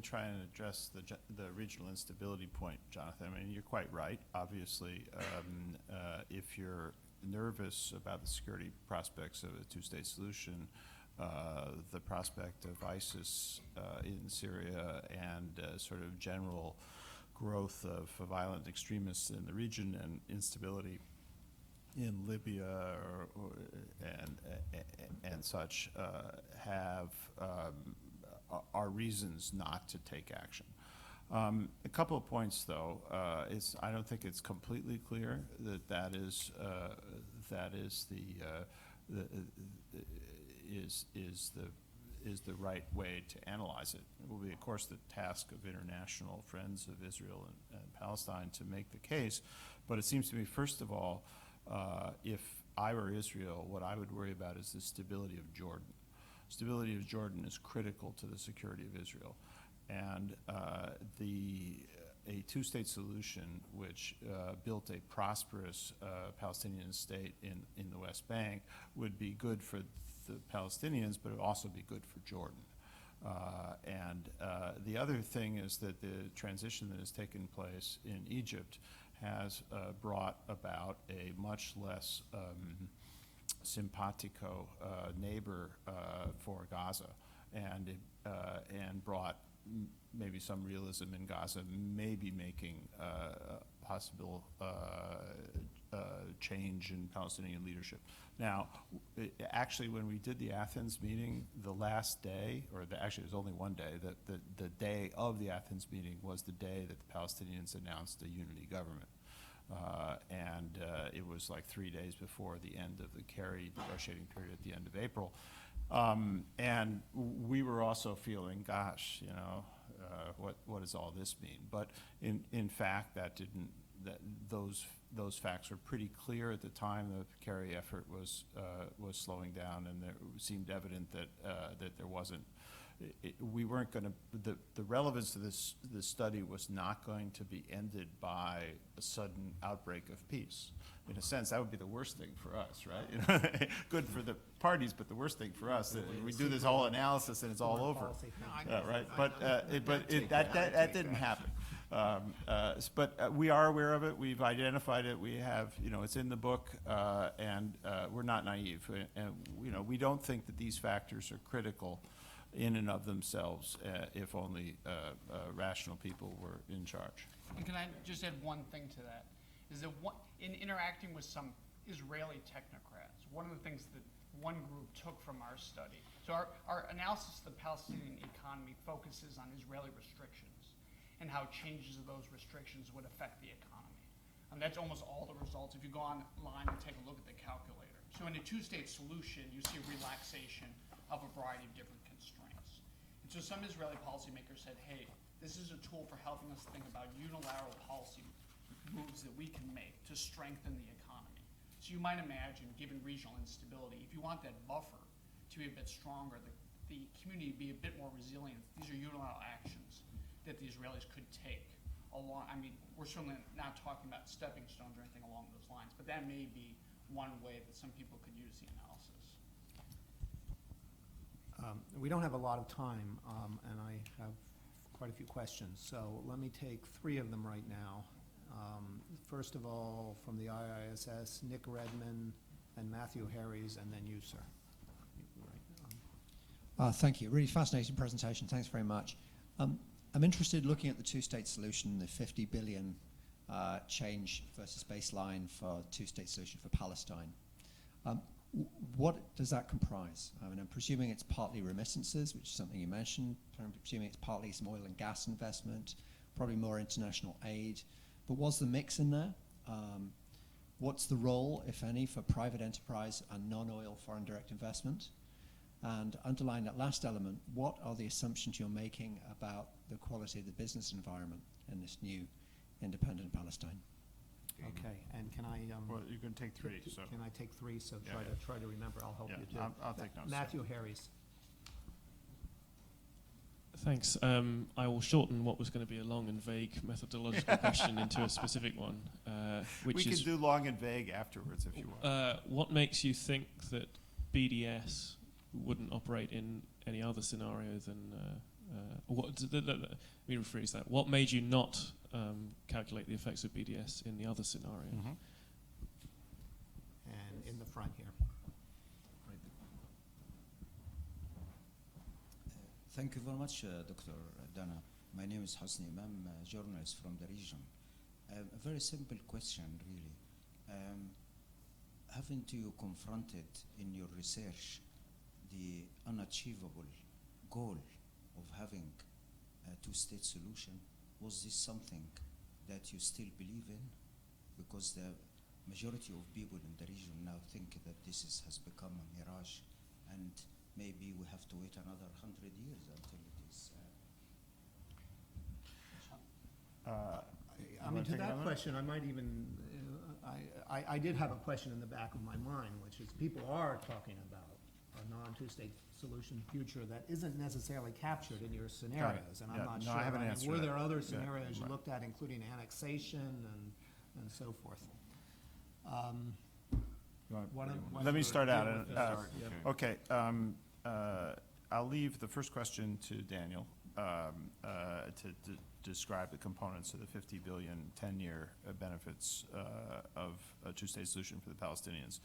try and address the regional instability point, Jonathan. I mean, you're quite right. Obviously, if you're nervous about the security prospects of a two-state solution, the prospect of ISIS in Syria and sort of general growth of violent extremists in the region and instability in Libya and such are reasons not to take action. A couple of points, though. I don't think it's completely clear that is the right way to analyze it. It will be, of course, the task of international friends of Israel and Palestine to make the case. But it seems to me, first of all, if I were Israel, what I would worry about is the stability of Jordan. Stability of Jordan is critical to the security of Israel. And a two-state solution which built a prosperous Palestinian state in the West Bank would be good for the Palestinians, but it would also be good for Jordan. The other thing is that the transition that has taken place in Egypt has brought about a much less simpatico neighbor for Gaza, and brought maybe some realism in Gaza, maybe making possible change in Palestinian leadership. Now, actually, when we did the Athens meeting, the last day, actually it was only one day, the day of the Athens meeting was the day that the Palestinians announced a unity government. It was like 3 days before the end of the Kerry negotiating period at the end of April. And we were also feeling, gosh, what does all this mean? But in fact, those facts were pretty clear at the time. The Kerry effort was slowing down, and it seemed evident that there wasn't. We weren't going to. The relevance of this study was not going to be ended by a sudden outbreak of peace. In a sense, that would be the worst thing for us, right? Good for the parties, but the worst thing for us. That we do this whole analysis and it's all over, right? But that didn't happen. But we are aware of it. We've identified it. We have, it's in the book, and we're not naive. And we don't think that these factors are critical in and of themselves, if only rational people were in charge. And can I just add one thing to that? Is that in interacting with some Israeli technocrats, one of the things that one group took from our study, so our analysis of the Palestinian economy focuses on Israeli restrictions and how changes of those restrictions would affect the economy. And that's almost all the results. If you go online and take a look at the calculator. So in a two-state solution, you see a relaxation of a variety of different constraints. And so some Israeli policymakers said, hey, this is a tool for helping us think about unilateral policy moves that we can make to strengthen the economy. So you might imagine, given regional instability, if you want that buffer to be a bit stronger, the community be a bit more resilient, these are unilateral actions that the Israelis could take along. I mean, we're certainly not talking about stepping stones or anything along those lines, but that may be one way that some people could use the analysis. We don't have a lot of time, and I have quite a few questions, so let me take 3 of them right now. First of all, from the IISS, Nick Redman and Matthew Harries, and then you, sir. Thank you. Really fascinating presentation. Thanks very much. I'm interested looking at the two-state solution, the 50 billion change versus baseline for two-state solution for Palestine. What does that comprise? I mean, I'm presuming it's partly remittances, which is something you mentioned. I'm presuming it's partly some oil and gas investment, probably more international aid. But what's the mix in there? What's the role, if any, for private enterprise and non-oil foreign direct investment? And underlying that last element, what are the assumptions you're making about the quality of the business environment in this new independent Palestine? Okay, and can I, Well, you can take three, so. can I take three? So Yeah, try to remember, I'll help Yeah, you too. I'll take notes. Matthew Harries. Thanks. I will shorten what was going to be a long and vague methodological question into a specific one, which We can is do long and vague afterwards if you want. what makes you think that BDS wouldn't operate in any other scenario than let me rephrase that. What made you not calculate the effects of BDS in the other scenario? Mhm. And in the front here. Thank you very much, Dr. Dana. My name is Hosni Imam, a journalist from the region. A very simple question, really. Haven't you confronted in your research the unachievable goal of having a two-state solution? Was this something that you still believe in? Because the majority of people in the region now think that this has become a mirage, and maybe we have to wait another 100 years until it is. I mean, to that question, I might even, I did have a question in the back of my mind, which is people are talking about a non-two-state solution future that isn't necessarily captured in your scenarios, and I'm Yeah, not no, sure. I haven't mean, answered were that. there other Yeah, scenarios you right. looked at, including annexation and so forth? Let me start out. Deal with this. Yep. Okay, I'll leave the first question to Daniel to describe the components of the 50 billion 10-year benefits of a two-state solution for the Palestinians.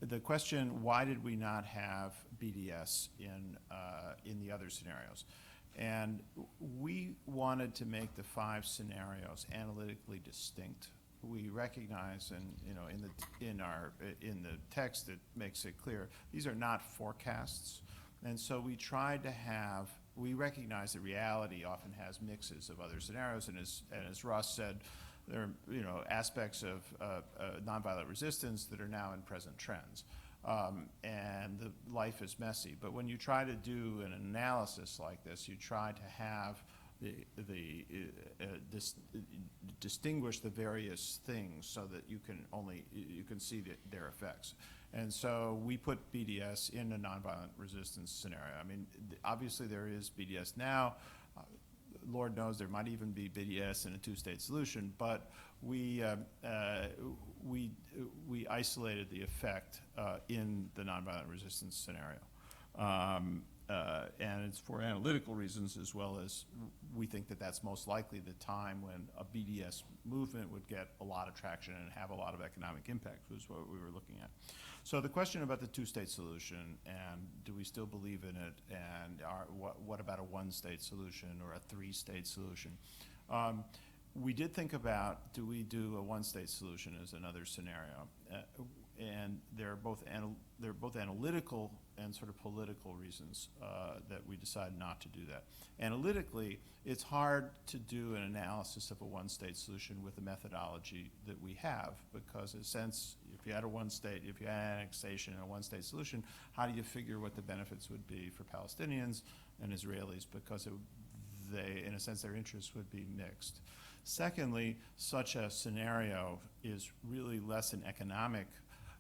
The question, why did we not have BDS in the other scenarios? And we wanted to make the 5 scenarios analytically distinct. We recognize, and in the text it makes it clear, these are not forecasts. And so we tried to have, we recognize that reality often has mixes of other scenarios, and as Ross said, there are aspects of nonviolent resistance that are now in present trends. And the life is messy. But when you try to do an analysis like this, you try to have distinguish the various things so that you can see their effects. And so we put BDS in a nonviolent resistance scenario. I mean, obviously there is BDS now. Lord knows there might even be BDS in a two-state solution, but we isolated the effect in the nonviolent resistance scenario. And it's for analytical reasons, as well as we think that that's most likely the time when a BDS movement would get a lot of traction and have a lot of economic impact, was what we were looking at. So the question about the two-state solution, and do we still believe in it, and what about a one-state solution or a three-state solution? We did think about, do we do a one-state solution as another scenario? And they're both analytical and sort of political reasons that we decided not to do that. Analytically, it's hard to do an analysis of a one-state solution with the methodology that we have, because in a sense, if you had annexation and a one-state solution, how do you figure what the benefits would be for Palestinians and Israelis? Because in a sense, their interests would be mixed. Secondly, such a scenario is really less an economic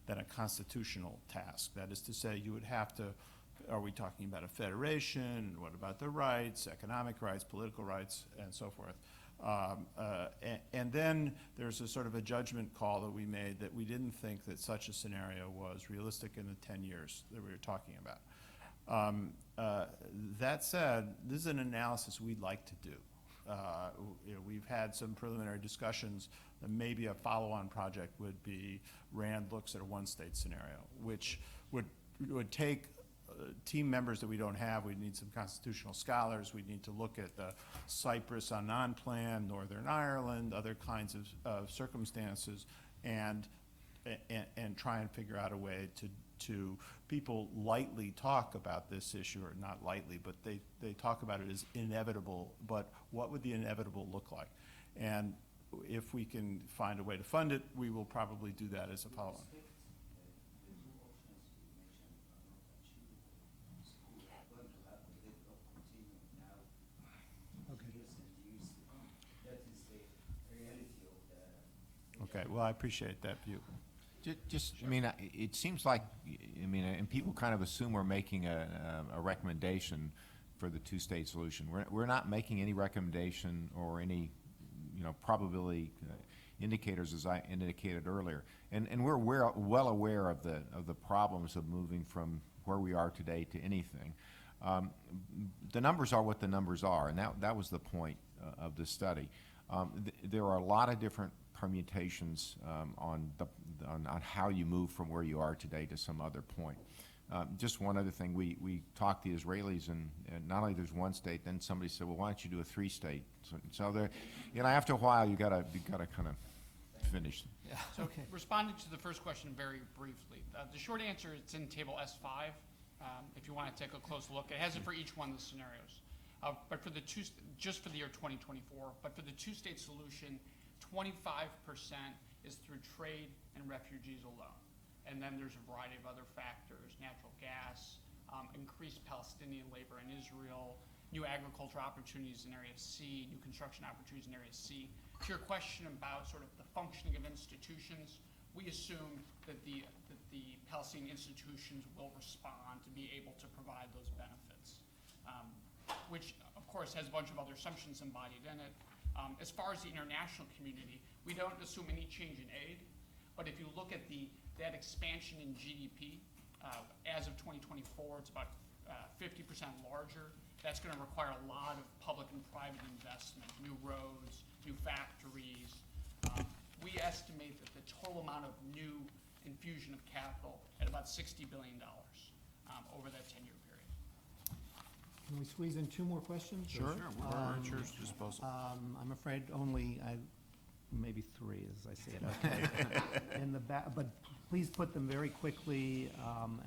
than a constitutional task. That is to say, you would have to, are we talking about a federation? What about the rights, economic rights, political rights, and so forth? And then there's a sort of a judgment call that we made that we didn't think that such a scenario was realistic in the 10 years that we were talking about. That said, this is an analysis we'd like to do. We've had some preliminary discussions that maybe a follow-on project would be RAND looks at a one-state scenario, which would take team members that we don't have. We'd need some constitutional scholars. We'd need to look at Cyprus on non-plan, Northern Ireland, other kinds of circumstances, and try and figure out a way to people lightly talk about this issue, or not lightly, but they talk about it as inevitable, but what would the inevitable look like? And if we can find a way to fund it, we will probably do that as a follow-on. Okay, well, I appreciate that view. I mean, it seems like, and people kind of assume we're making a recommendation for the two-state solution. We're not making any recommendation or any, probability indicators, as I indicated earlier. And we're well aware of the problems of moving from where we are today to anything. The numbers are what the numbers are, and that was the point of this study. There are a lot of different permutations on how you move from where you are today to some other point. Just one other thing, we talked to the Israelis, and not only there's one state, then somebody said, well, why don't you do a three-state? So there, after a while, you gotta kind of finish. Yeah, So okay. responding to the first question very briefly, the short answer, it's in table S5. If you want to take a close look, it has it for each one of the scenarios. But for the just for the year 2024, but for the two-state solution, 25% is through trade and refugees alone. And then there's a variety of other factors: natural gas, increased Palestinian labor in Israel, new agriculture opportunities in Area C, new construction opportunities in Area C. To your question about sort of the functioning of institutions, we assume that the Palestinian institutions will respond to be able to provide those benefits, which of course has a bunch of other assumptions embodied in it. As far as the international community, we don't assume any change in aid, but if you look at that expansion in GDP, as of 2024, it's about 50% larger. That's going to require a lot of public and private investment, new roads, new factories. We estimate that the total amount of new infusion of capital at about $60 billion over that 10-year period. Can we squeeze in two more questions? Sure. We're at your disposal. I'm afraid only maybe three, as I see it. Okay. In the back, but please put them very quickly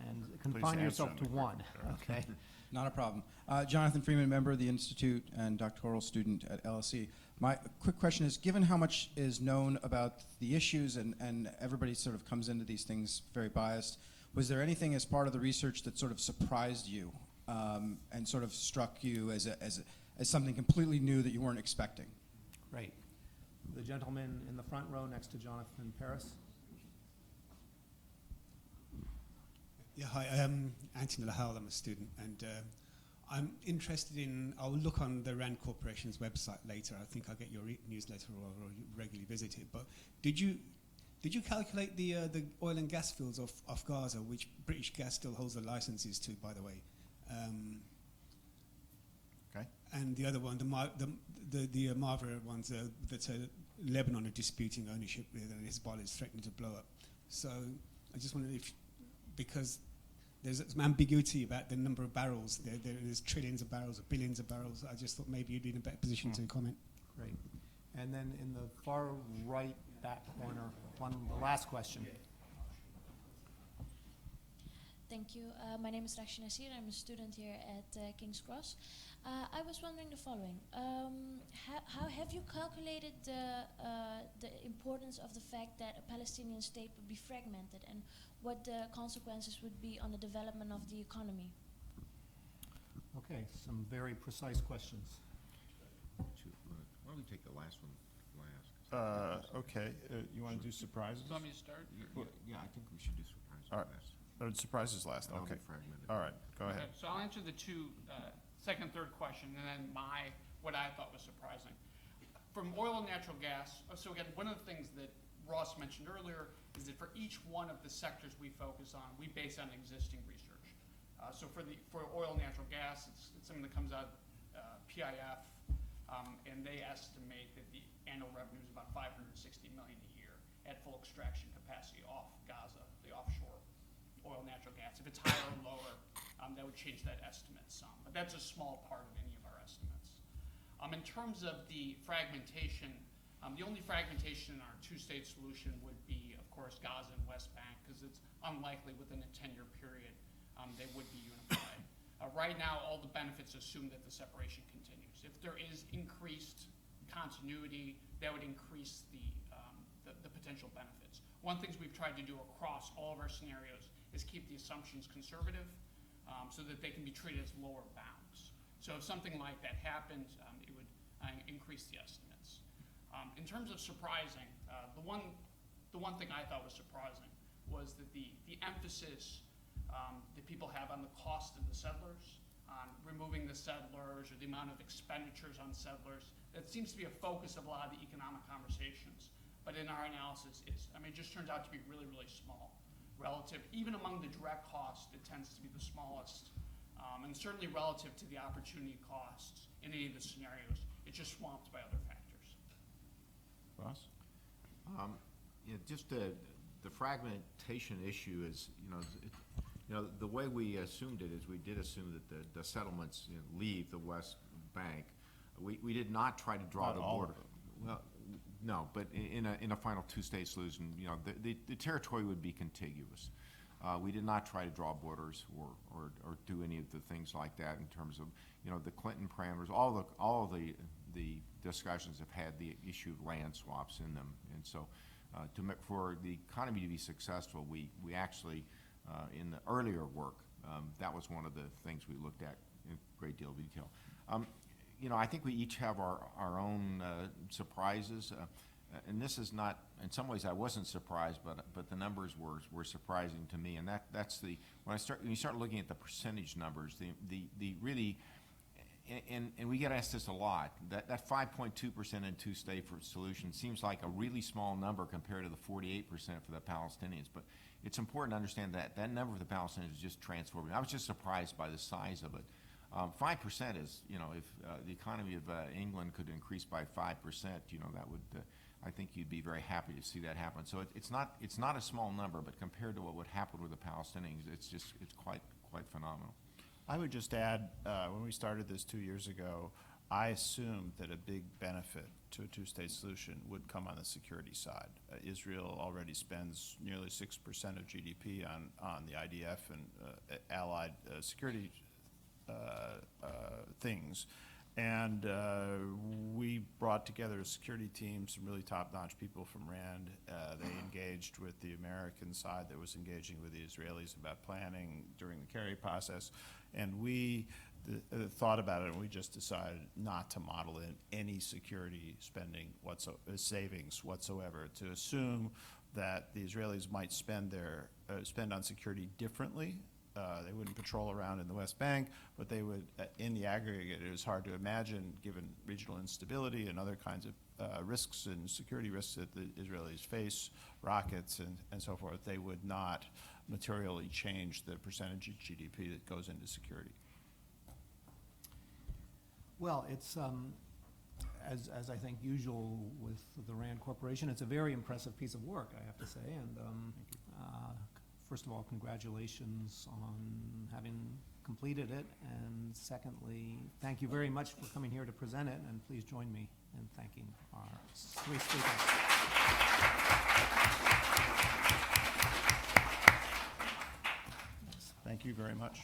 and confine answer yourself them to one. Okay. Not a problem. Jonathan Freeman, member of the Institute and doctoral student at LSE. My quick question is, given how much is known about the issues and everybody sort of comes into these things very biased, was there anything as part of the research that sort of surprised you and sort of struck you as something completely new that you weren't expecting? Great. The gentleman in the front row next to Jonathan Paris. Yeah, hi, I'm Anthony Lahal, I'm a student, and I'm interested in, I'll look on the RAND Corporation's website later. I think I'll get your newsletter or regularly visit it, but did you calculate the oil and gas fields off Gaza, which British Gas still holds the licenses to, by the way? Okay. And the other one, the Marvera ones that Lebanon are disputing ownership with, and Hezbollah is threatening to blow up. So I just wondered if, because there's some ambiguity about the number of barrels, there's trillions of barrels or billions of barrels. I just thought maybe you'd be in a better position to comment. Great. And then in the far right back corner, the last question. Thank you. My name is Rashid Nasir. I'm a student here at King's Cross. I was wondering the following. How have you calculated the importance of the fact that a Palestinian state would be fragmented, and what the consequences would be on the development of the economy? Okay, some very precise questions. Why don't we take the last one last? Okay, you want to do surprises? Do you want me to start? Yeah, I think we should do surprises All right. last. Surprises last, And I'll okay. be fragmented. All right, go ahead. Okay, so I'll answer the two, second, third question, and then what I thought was surprising. From oil and natural gas, so again, one of the things that Ross mentioned earlier is that for each one of the sectors we focus on, we base on existing research. So for oil and natural gas, it's something that comes out PIF. and they estimate that the annual revenue is about $560 million a year at full extraction capacity off Gaza, the offshore oil and natural gas. If it's higher or lower, that would change that estimate some, but that's a small part of any of our estimates. In terms of the fragmentation, the only fragmentation in our two-state solution would be, of course, Gaza and West Bank, because it's unlikely within a 10-year period they would be unified. Right now, all the benefits assume that the separation continues. If there is increased continuity, that would increase the potential benefits. One of the things we've tried to do across all of our scenarios is keep the assumptions conservative so that they can be treated as lower bounds. So if something like that happened, it would increase the estimates. In terms of surprising, the one thing I thought was surprising was that the emphasis that people have on the cost of the settlers, on removing the settlers or the amount of expenditures on settlers, that seems to be a focus of a lot of the economic conversations. But in our analysis, it just turns out to be really, really small relative. Even among the direct costs, it tends to be the smallest. And certainly relative to the opportunity costs in any of the scenarios, it's just swamped by other factors. Ross? Just the fragmentation issue is, the way we assumed it is we did assume that the settlements leave the West Bank. We did not try to draw Not the all border. of it. Well, no, but in a final two-state solution, the territory would be contiguous. We did not try to draw borders or do any of the things like that in terms of the Clinton parameters. All the discussions have had the issue of land swaps in them, and so for the economy to be successful, we actually in the earlier work that was one of the things we looked at in a great deal of detail. I think we each have our own surprises. And this is not, in some ways I wasn't surprised, but the numbers were surprising to me. And that's when you start looking at the percentage numbers, the really, and we get asked this a lot, that 5.2% in two-state solution seems like a really small number compared to the 48% for the Palestinians. But it's important to understand that that number for the Palestinians is just transforming. I was just surprised by the size of it. 5% is, if the economy of England could increase by 5%, that would, I think you'd be very happy to see that happen. So it's not a small number, but compared to what would happen with the Palestinians, it's quite phenomenal. I would just add, when we started this 2 years ago, I assumed that a big benefit to a two-state solution would come on the security side. Israel already spends nearly 6% of GDP on the IDF and allied security things. And we brought together a security team, some really top-notch people from RAND. They engaged with the American side that was engaging with the Israelis about planning during the carry process. And we thought about it, and we just decided not to model in any security spending savings whatsoever, to assume that the Israelis might spend on security differently. They wouldn't patrol around in the West Bank, but they would, in the aggregate, it is hard to imagine, given regional instability and other kinds of risks and security risks that the Israelis face, rockets and so forth, they would not materially change the percentage of GDP that goes into security. Well, it's, as I think usual with the RAND Corporation, it's a very impressive piece of work, I have to say. And first of all, congratulations on having completed it. And secondly, thank you very much for coming here to present it. And please join me in thanking our three speakers. Thank you very much.